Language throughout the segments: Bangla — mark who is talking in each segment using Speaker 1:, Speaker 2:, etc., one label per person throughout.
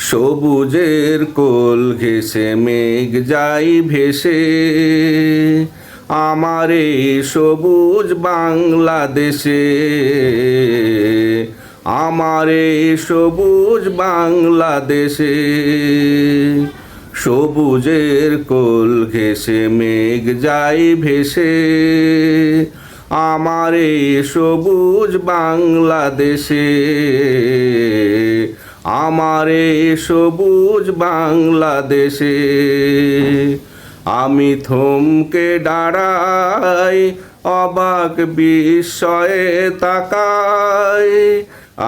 Speaker 1: সবুজের কোল ঘেঁষে মেঘ যাই ভেসে, আমার এই সবুজ বাংলাদেশে, আমার এই সবুজ বাংলাদেশে। সবুজের কোল ঘেঁষে মেঘ যাই ভেসে, আমার এই সবুজ বাংলাদেশে, আমার এই সবুজ বাংলাদেশে। আমি থমকে দাঁড়াই, অবাক বিস্ময়ে তাকাই,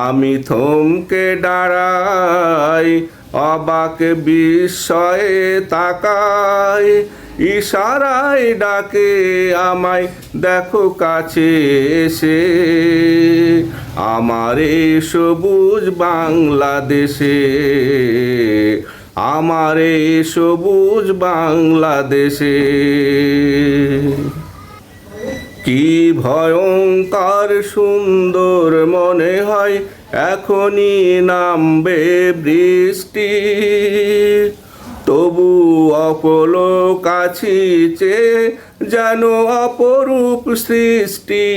Speaker 1: আমি থমকে দাঁড়াই, অবাক বিস্ময়ে তাকাই। ইশারায় ডাকে আমায়, দেখো কাছে এসে, আমার এই সবুজ বাংলাদেশে, আমার এই সবুজ বাংলাদেশে। কি ভয়ঙ্কর সুন্দর মনে হয়, এখনই নামবে বৃষ্টি, তবু অপলক আছি চেয়ে যেন অপরূপ সৃষ্টি।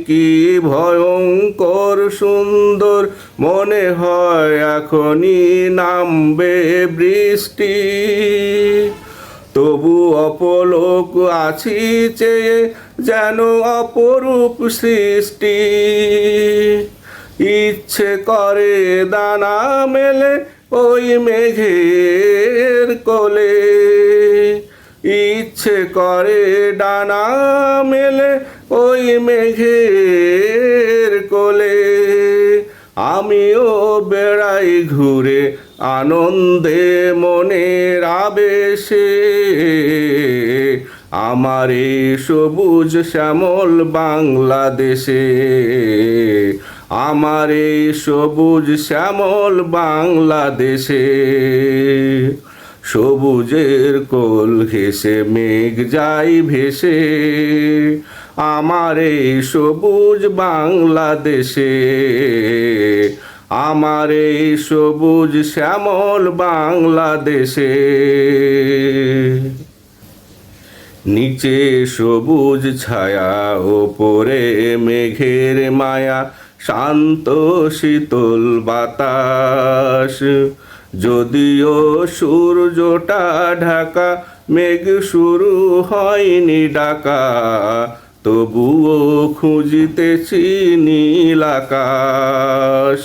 Speaker 1: কি ভয়ঙ্কর সুন্দর মনে হয়, এখনই নামবে বৃষ্টি, তবু অপলক আছি চেয়ে যেন অপরূপ সৃষ্টি। ইচ্ছে করে দানা মেলে ওই মেঘের কোলে, ইচ্ছে করে ডানা মেলে ওই মেঘের কোলে। আমিও বেড়াই ঘুরে আনন্দে মনের আবেশে, আমার এই সবুজ শ্যামল বাংলাদেশে, আমার এই সবুজ শ্যামল বাংলাদেশে। সবুজের কোল ঘেঁষে মেঘ যাই ভেসে, আমার এই সবুজ বাংলাদেশে, আমার এই সবুজ শ্যামল বাংলাদেশে। নিচে সবুজ ছায়া, ওপরে মেঘের মায়া, শান্ত শীতল বাতাস। যদিও সূর্যটা ঢাকা, মেঘ শুরু হয়নি ডাকা, তবুও খুঁজিতেছি নীল আকাশ।